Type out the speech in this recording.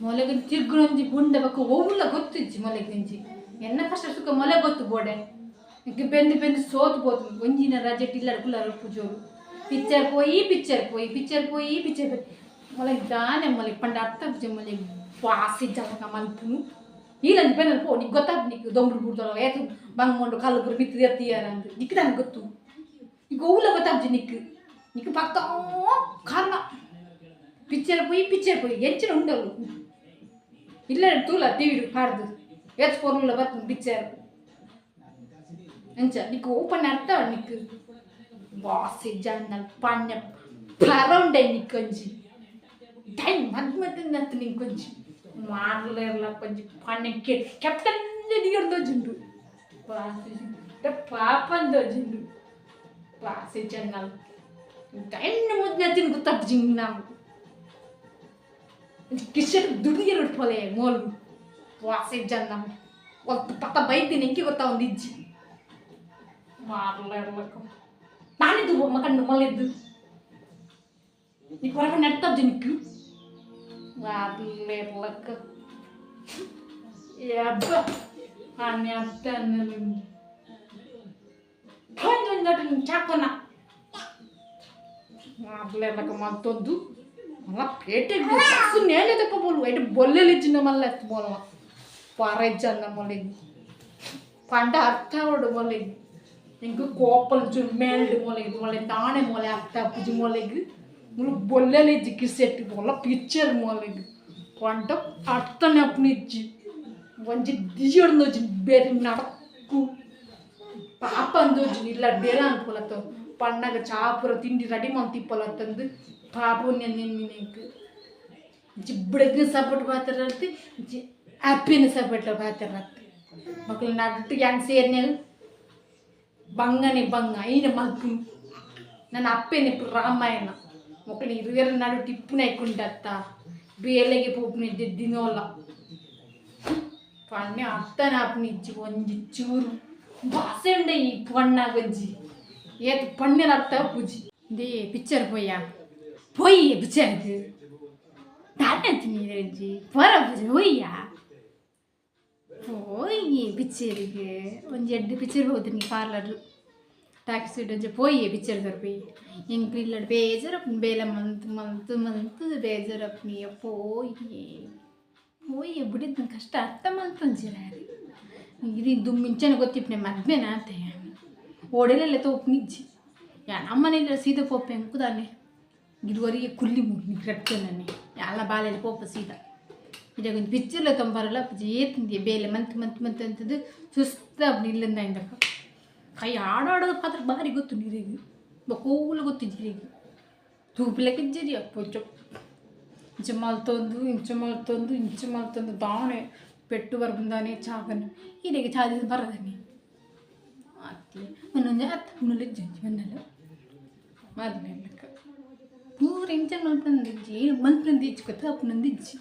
ಮೊಲೆಗಂಜಿ ತಿರ್ಗುಣಂಜಿ ಬುಂಡ ಬಕ್ಕ ಒವ್ಲ ಗೊತ್ತಿಜ್ಜಿ ಮೊಲೆಗಂಜಿ ಎನ್ನ ಕಷ್ಟ ಸುಖ ಮೊಲೆ ಗೊತ್ತು ಬೋಡೆ ಇಂಕ ಬೆಂದು ಬೆಂದು ಸೋತು ಬೋದು ಒಂಜಿನ ರಜೆ ಟಿಲ್ಲರ್ ಕುಲ್ಲರ್ ಪೂಜೋರು ಪಿಕ್ಚರ್ ಪೋಯಿ ಮೊಲೆ ದಾನೆ ಮೊಲೆ ಪಂಡ ಅರ್ಥ ಪೂಜೆ ಮೊಲೆ ವಾಸಿ ಜಲಕ ಮಲ್ಪುನು ಈಲಂಜಿ ಬೆನ್ನಲ್ ಪೋ ನಿಕ್ ಗೊತ್ತಾದ್ ನಿಕ್ ದೊಂಬ್ರು ಬುಡ್ದೊಳ ಏತು ಬಂಗೊಂಡು ಕಲ್ಲುಪುರ ಬಿತ್ತು ಎತ್ತಿಯಾರ ಅಂತ ನಿಕ್ ನಂಗೆ ಗೊತ್ತು ಈಗ ಒವ್ಲ ಗೊತ್ತಾಬ್ಜಿ ನಿಕ್ ಪಕ್ಕ ಕಾರಣ ಪಿಕ್ಚರ್ ಪೋಯಿ ಎಂಚಿನ ಉಂಡಲು ಇಲ್ಲ ತೂಲ ಟಿವಿ ಹಾಡ್ದು ಎಚ್ ಪೊರ್ಲ ಬರ್ತದೆ ಪಿಕ್ಚರ್ ಎಂಚ ನಿಕ್ ಓಪನ್ ಅರ್ಥ ನಿಕ್ ವಾಸಿ ಜನ್ನಲ್ ಪಣ್ಣ ಪರೌಂಡೆ ನಿಕ್ಕೊಂಜಿ ಟೈಮ್ ಮದ್ ನತ್ತು ನಿಂಕೊಂಜಿ ಮಾಡ್ಲಿರ್ಲ ಕೊಂಜಿ ಪಣ್ಣ ಕೆಪ್ಟನ್ ದಿಗರ್ದೋಜುಂಡು ವಾಸಿ ಪಾಪಂದೋಜುಂಡು ವಾಸಿ ಜನ್ನಲ್ ಟೈಮ್ ಮುದ್ ನತ್ತಿನ ಗೊತ್ತಾಪ್ಜಿಂಗ್ ನಾವು ಕಿಶನ್ ದುಡಿಯರು ಪೊಲೆ ಮೋಲು ವಾಸಿ ಜನ್ನ ಒಂದು ಪಕ್ಕ ಬೈತೀನಿ ಎಂಕಿ ಗೊತ್ತಾ ಒಂದು ಇಜ್ಜಿ ಮಾಡ್ಲಿರ್ಲಕ್ಕ ನಾನಿದ್ದು ಮಕಂಡು ಮೊಲೆದ್ದು ನೀ ಹೊರಗೆ ನಡ್ತಬ್ಜಿ ನಿಕ್ಕು ಮಾಡ್ಲಿರ್ಲಕ್ಕ ಯಬ್ಬ ಹಾನಿ ಅರ್ಥ ಒಂದು ಚಾಕೋನ ಮಾಡ್ಲಿರ್ಲಕ್ಕ ಮತ್ತೊಂದು पेटे नेले तक बोलू ऐटे बोले लिजिन मल्ल बोलवा पारेजन्न मोलेगी पंड अर्थ ओड मोलेगी इंक कोपल चु मेल्ड मोलेगी मोले ताने मोले अर्थ पुजि मोलेगी मुल बोले लिजि किसेट बोला पिक्चर मोलेगी पंड अर्थ ने अपनी जि ಒಂಜಿ ದಿಯೋಡ್ನೋಜಿ ಬೇರೆ ನಡಕು ಪಾಪ ಅಂದೋಜಿ ಇಲ್ಲ ಬೇರೆ ಅನ್ಕೊಲತ್ತ ಪಣ್ಣಗ ಚಾಪುರ ತಿಂಡಿ ರೆಡಿ ಮಾಡ್ತಿಪ್ಪಲತ್ತಂದು ಪಾಪುಣ್ಯ ನಿನ್ನಿನಕ್ಕೆ ಜಿಬ್ಬಡಕ್ಕೆ ಸಪೋರ್ಟ್ ಬಾತಿರತ್ತೆ ಹ್ಯಾಪಿನ ಸಪೋರ್ಟ್ ಬಾತಿರತ್ತೆ ಮಕ್ಕಳು ನಟ್ಟು ಹೆಂಗೆ ಸೇರ್ನೆ ಬಂಗನೆ ಬಂಗ ಐನ ಮಲ್ಪು ನನ್ನ ಅಪ್ಪೇನೆ ರಾಮಾಯಣ ಮಕ್ಕಳು ಹಿರಿಯರ ನಡು ಟಿಪ್ಪುನ ಹಾಕೊಂಡತ್ತ ಬೇಲೆಗೆ ಪೋಪುನ ದಿನೋಲ್ಲ ಪಣ್ಣೆ ಅರ್ಥನ ಅಪ್ಪನಿಜ್ಜಿ ಒಂಜಿ ಚೂರು ಭಾಷೆ ಉಂಡೆ ಈ ಪಣ್ಣಾಗಜ್ಜಿ ಏತ್ ಪಣ್ಣಿನ ಅರ್ಥ ಪೂಜಿ ದೇ ಪಿಕ್ಚರ್ போய் பிச்சருக்கு தாட்டாச்சு நீரஞ்சி போகிற பூஜை போய்யா போய் பிச்சருக்கு கொஞ்சம் எட்டு பிச்சர் போகுது நீ பார்லர் டாக்ஸி சீட் வச்சு போய் பிச்சர் போய் எங்கள் பிள்ளை பேஜரப்பு ಬೇಲೆ ಮಂತ್ ಬೇಜಾರಪ್ಪನಿಯ போய் எப்படி ಕಷ್ಟ ಅರ್ಥ ಮಲ್ತಂಜಿರಾರಿ ಇದು ದುಮ್ಮಿಂಚನೆ ಗೊತ್ತಿಪ್ಪನೆ ಮದ್ಮೇನ ಅಂತ ಓಡೆಲೆಲ್ಲ ತೋಪ್ನಿಜ್ಜಿ ಯಾ ನಮ್ಮನೇಲಿ ಸೀದಾ ಪೋಪೆ ಅಂಕುದಾನೆ ಗಿರುವರಿಗೆ ಕುಲ್ಲಿ ಮುಗಿ ಕಟ್ಕೊಂಡನೆ ಎಲ್ಲ ಬಾಲೆಲ್ಲ ಪೋಪ ಸೀದಾ ಇದಾಗ ಒಂದು ಪಿಚ್ಚರ್ಲ ತೊಂಬರಲ್ಲ ಏತಿಂದಿ ಬೇಲೆ ಮಂತ್ ಅಂತದ್ದು ಸುಸ್ತ ಇಲ್ಲಿಂದ ಇಂದಕ್ಕ ಕೈ ಆಡೋದು ಪಾತ್ರ ಭಾರಿ ಗೊತ್ತು ನೀರಿಗೆ ಬಕೋಲು ಗೊತ್ತು ಜಿರಿಗೆ ತೂಪಿಲಕ್ಕಿಜ್ಜಿರಿ ಅಪ್ಪೊಚ್ಚು ಇಂಚ ಮಲ್ತೊಂದು ದಾಣೆ ಪೆಟ್ಟು ಬರ್ಬಂದಾನೆ ಚಾಗನ ಹೀಗೆ ಚಾದ ಬರದನೆ ಅತ್ತೆ ಒಂದೊಂದು ಹತ್ತು ಮನ್ನಲ್ಲ ಮೊದಲೆಲ್ಲ 100 ಇಂಚ ಮಲ್ತಂದಿಜ್ಜಿ ಮಲ್ತಂದಿಜ್ಜಿ ಗೊತ್ತಾ ಅಪ್ಪನಂದಿಜ್ಜಿ